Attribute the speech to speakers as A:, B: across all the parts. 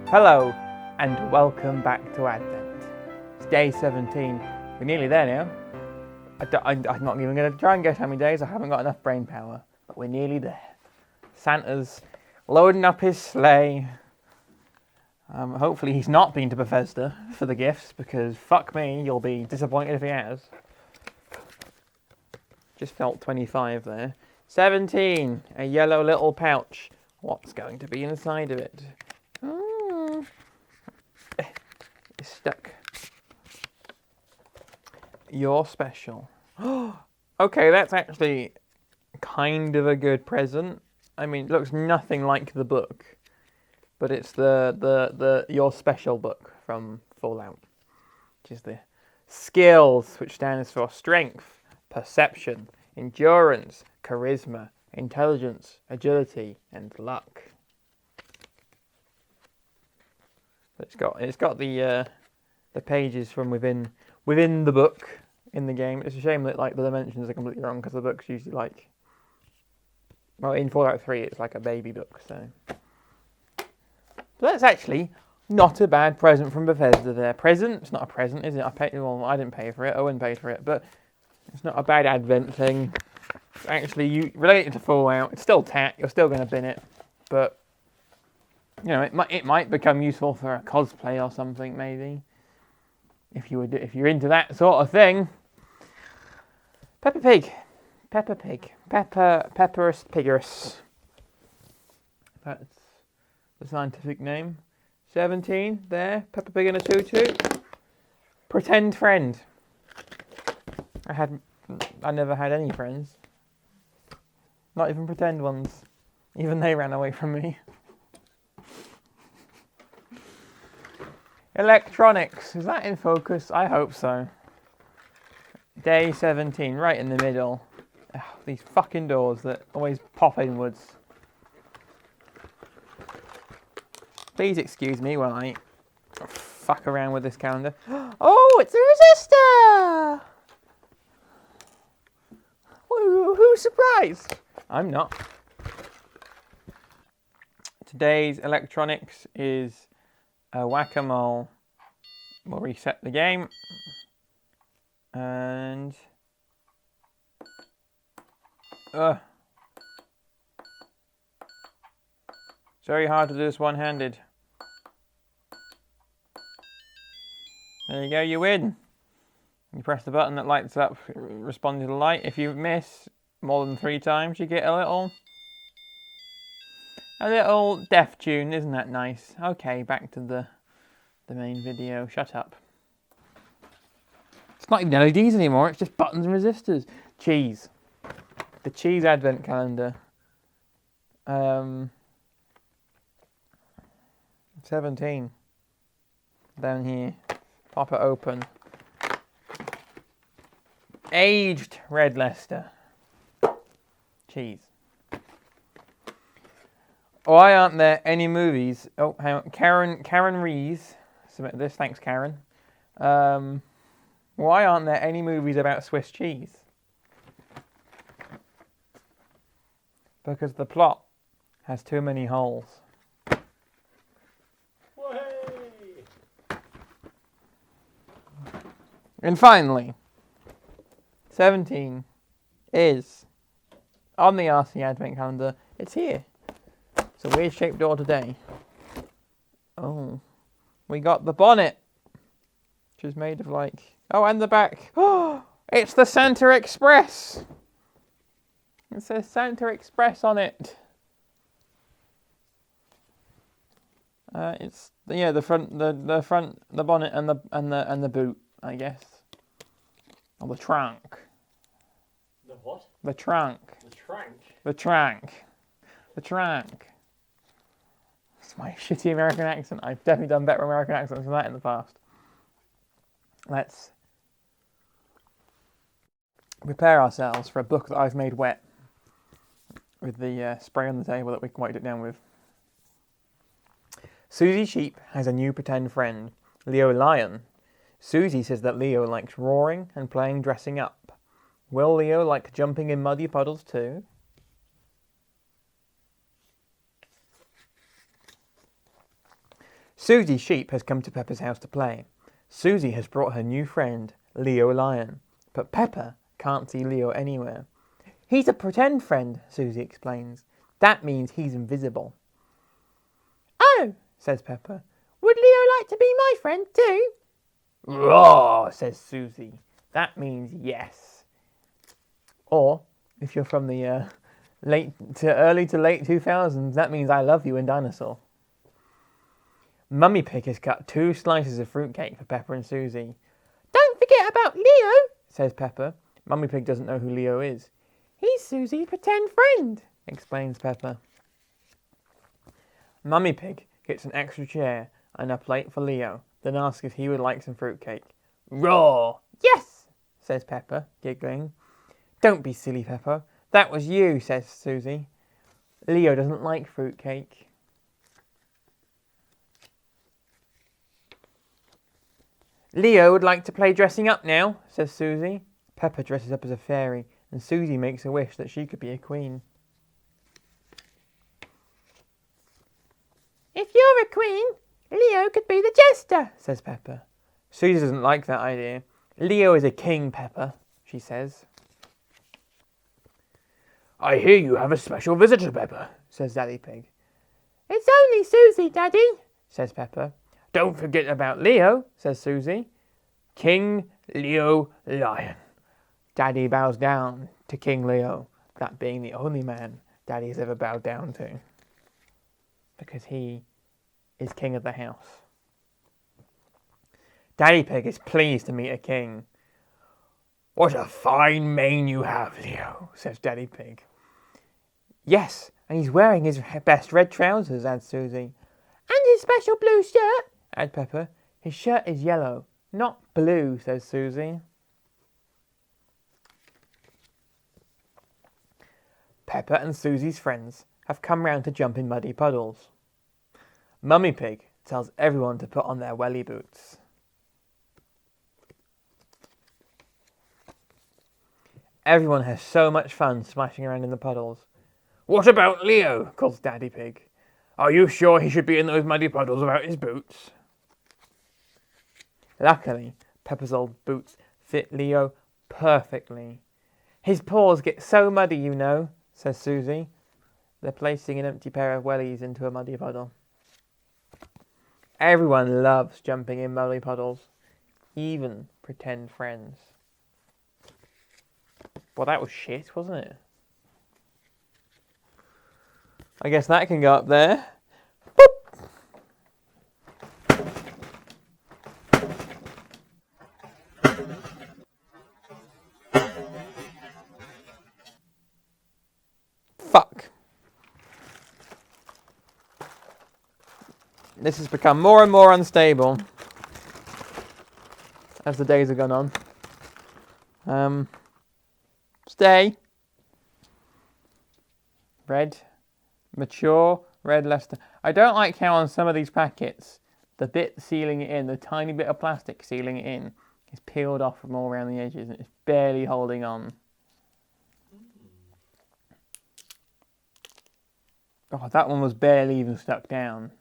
A: Hello, and welcome back to Advent. It's day 17. We're nearly there now. I'm not even going to try and guess how many days. I haven't got enough brain power, but we're nearly there. Santa's loading up his sleigh. Hopefully he's not been to Bethesda for the gifts, because fuck me, you'll be disappointed if he has. Just felt 25 there. 17, a yellow little pouch. What's going to be inside of it? It's stuck. You're special. Okay, that's actually kind of a good present. I mean, it looks nothing like the book, but it's the You're Special book from Fallout, which is the skills, which stands for strength, perception, endurance, charisma, intelligence, agility, and luck. It's got the pages from within the book in the game. It's a shame that the dimensions are completely wrong, because the book's usually in Fallout 3 it's like a baby book. So that's actually not a bad present from Bethesda. There, present. It's not a present, is it? I didn't pay for it. Owen paid for it, but it's not a bad Advent thing. Actually, you relate it to Fallout. It's still tat. You're still going to bin it, but you know it might become useful for a cosplay or something, maybe. If you're into that sort of thing. Peppa Pig. Pepperus Piggerus. That's the scientific name. 17 there. Peppa Pig in a tutu. Pretend friend. I never had any friends. Not even pretend ones. Even they ran away from me. Electronics. Is that in focus? I hope so. Day 17, right in the middle. Ugh, these fucking doors that always pop inwards. Please excuse me while I fuck around with this calendar. Oh, it's a resistor! Who's surprised? I'm not. Today's electronics is a whack-a-mole. We'll reset the game. And it's very hard to do this one-handed. There you go, you win. You press the button that lights up, responding to the light. If you miss more than 3 times, you get a little death tune. Isn't that nice? Okay, back to the main video. Shut up. It's not even LEDs anymore, it's just buttons and resistors. Cheese. The cheese advent calendar. 17. Down here. Pop it open. Aged Red Leicester. Cheese. Why aren't there any movies? Oh, hang on. Karen Rees submitted this. Thanks, Karen. Why aren't there any movies about Swiss cheese? Because the plot has too many holes. Way. And finally, 17 is on the RC Advent calendar. It's here. It's a weird shaped door today. Oh, we got the bonnet, which is made of oh, and the back. Oh, it's the Santa Express. It says Santa Express on it. It's the front, the bonnet and the boot, I guess, or the trunk.
B: The what?
A: The trunk.
B: The trunk.
A: The trunk. The trunk. It's my shitty American accent. I've definitely done better American accents than that in the past. Let's prepare ourselves for a book that I've made wet with the spray on the table that we can wipe it down with. Susie Sheep has a new pretend friend, Leo Lion. Susie says that Leo likes roaring and playing dressing up. Will Leo like jumping in muddy puddles too? Susie Sheep has come to Peppa's house to play. Susie has brought her new friend, Leo Lion, but Peppa can't see Leo anywhere. He's a pretend friend, Susie explains. That means he's invisible. Oh, says Peppa. Would Leo like to be my friend too? Roar, says Susie. That means yes. Or, if you're from the early to late 2000s, that means I love you in Dinosaur. Mummy Pig has cut 2 slices of fruitcake for Peppa and Susie. Don't forget about Leo, says Peppa. Mummy Pig doesn't know who Leo is. He's Susie's pretend friend, explains Peppa. Mummy Pig gets an extra chair and a plate for Leo, then asks if he would like some fruitcake. Roar! Yes, says Peppa, giggling. Don't be silly, Peppa. That was you, says Susie. Leo doesn't like fruitcake. Leo would like to play dressing up now, says Susie. Peppa dresses up as a fairy, and Susie makes a wish that she could be a queen. If you're a queen, Leo could be the jester, says Peppa. Susie doesn't like that idea. Leo is a king, Peppa, she says. I hear you have a special visitor, Peppa, says Daddy Pig. It's only Susie, Daddy, says Peppa. Don't forget about Leo, says Susie. King Leo Lion. Daddy bows down to King Leo, that being the only man Daddy has ever bowed down to. Because he is king of the house. Daddy Pig is pleased to meet a king. What a fine mane you have, Leo, says Daddy Pig. Yes, and he's wearing his best red trousers, adds Susie. And his special blue shirt, adds Peppa. His shirt is yellow, not blue, says Susie. Peppa and Susie's friends have come round to jump in muddy puddles. Mummy Pig tells everyone to put on their welly boots. Everyone has so much fun splashing around in the puddles. What about Leo? Calls Daddy Pig. Are you sure he should be in those muddy puddles without his boots? Luckily, Peppa's old boots fit Leo perfectly. His paws get so muddy, you know, says Susie. They're placing an empty pair of wellies into a muddy puddle. Everyone loves jumping in muddy puddles, even pretend friends. Well, that was shit, wasn't it? I guess that can go up there. Boop. Fuck. This has become more and more unstable as the days have gone on. Stay. Red. Mature. Red Leicester. I don't like how on some of these packets, the bit sealing it in, the tiny bit of plastic sealing it in, is peeled off from all around the edges and it's barely holding on. Oh, that one was barely even stuck down.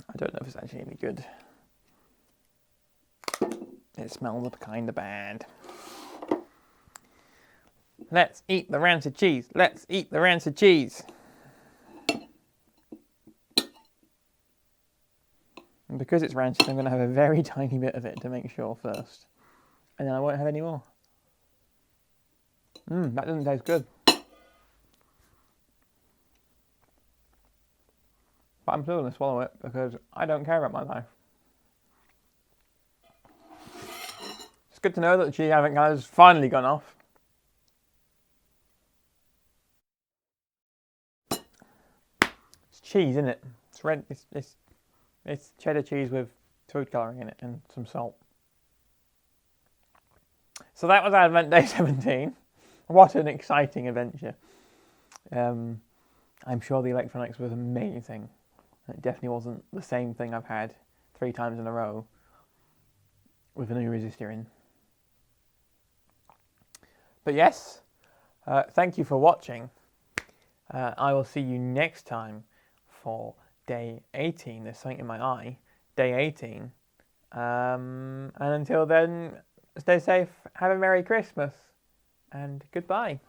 A: I don't know if it's actually any good. It smells kind of bad. Let's eat the rancid cheese. Let's eat the rancid cheese. And because it's rancid, I'm going to have a very tiny bit of it to make sure first. And then I won't have any more. That doesn't taste good. But I'm still going to swallow it because I don't care about my life. It's good to know that the cheese having has finally gone off. It's cheese, isn't it? It's red. It's cheddar cheese with food colouring in it and some salt. So that was Advent Day 17. What an exciting adventure. I'm sure the electronics was amazing. It definitely wasn't the same thing I've had 3 times in a row with a new resistor in. But yes, thank you for watching. I will see you next time for day 18. There's something in my eye. Day 18. And until then, stay safe, have a Merry Christmas, and goodbye.